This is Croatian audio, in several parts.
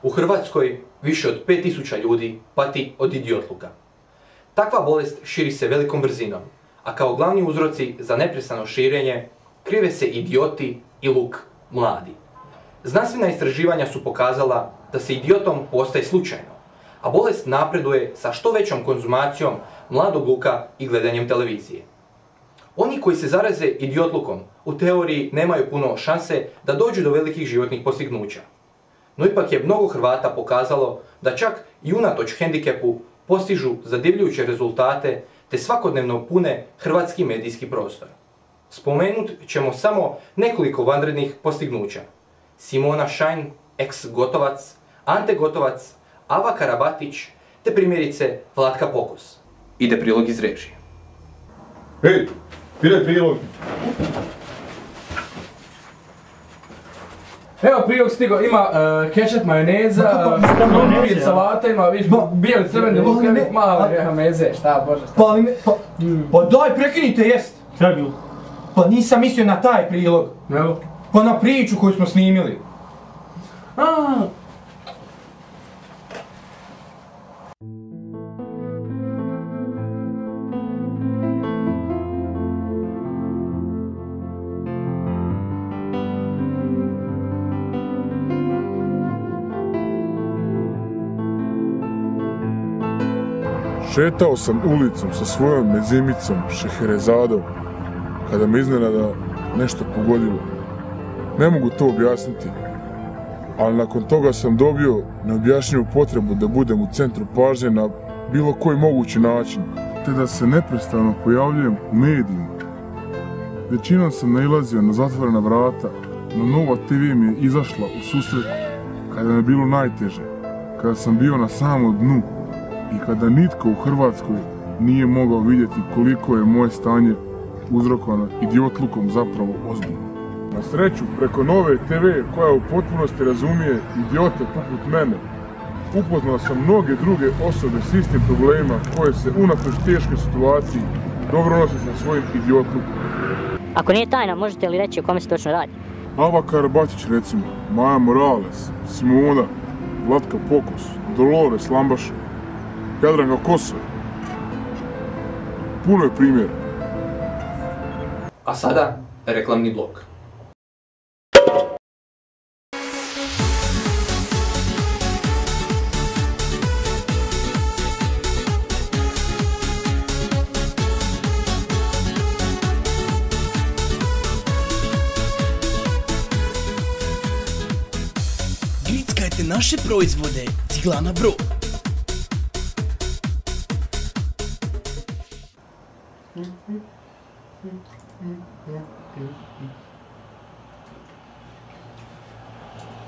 U Hrvatskoj više od 5000 ljudi pati od idiotluka. Takva bolest širi se velikom brzinom, a kao glavni uzroci za neprestano širenje krive se idioti i luk mladi. Znanstvena istraživanja su pokazala da se idiotom postaje slučajno, a bolest napreduje sa što većom konzumacijom mladog luka i gledanjem televizije. Oni koji se zaraze idiotlukom u teoriji nemaju puno šanse da dođu do velikih životnih postignuća. No ipak je mnogo Hrvata pokazalo da čak i unatoč hendikepu postižu zadivljujuće rezultate te svakodnevno pune hrvatski medijski prostor. Spomenut ćemo samo nekoliko vanrednih postignuća. Simona Šajn, ex Gotovac, Ante Gotovac, Ava Karabatić te primjerice Vlatka Pokus. Ide prilog iz režije. Hej, ide prilog. Evo prilog stigo, ima kečap, majoneza, krumpir, salata, ima bijeli crveni luk, male meze, šta bože. Pa daj, prekinite jest! Šta je bilo? Pa nisam mislio na taj prilog. Evo. Pa na priču koju smo snimili. Šetao sam ulicom sa svojom mezimicom Šeherezadom kada me iznenada nešto pogodilo. Ne mogu to objasniti, ali nakon toga sam dobio neobjašnjivu potrebu da budem u centru pažnje na bilo koji mogući način, te da se neprestano pojavljujem u medijima. Većinom sam nailazio na zatvorena vrata, no Nova TV mi je izašla u susret kada mi je bilo najteže, kada sam bio na samom dnu i kada nitko u Hrvatskoj nije mogao vidjeti koliko je moje stanje uzrokovano idiotlukom zapravo ozbiljno. Na sreću, preko Nove TV, koja u potpunosti razumije idiote poput mene, upoznao sam mnoge druge osobe s istim problemima koje se unatoč teškoj situaciji dobro nose sa svojim idiotlukom. Ako nije tajna, možete li reći o kome se točno radi? Ava Karabatić recimo, Maja Morales, Simona, Vlatka Pokus, Dolores Lambaša, Jadranka Kosor. Puno je primjera. A sada reklamni blok. Grickajte naše proizvode Ciglana Bro.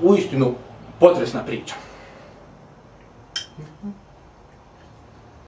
Uistinu potresna priča.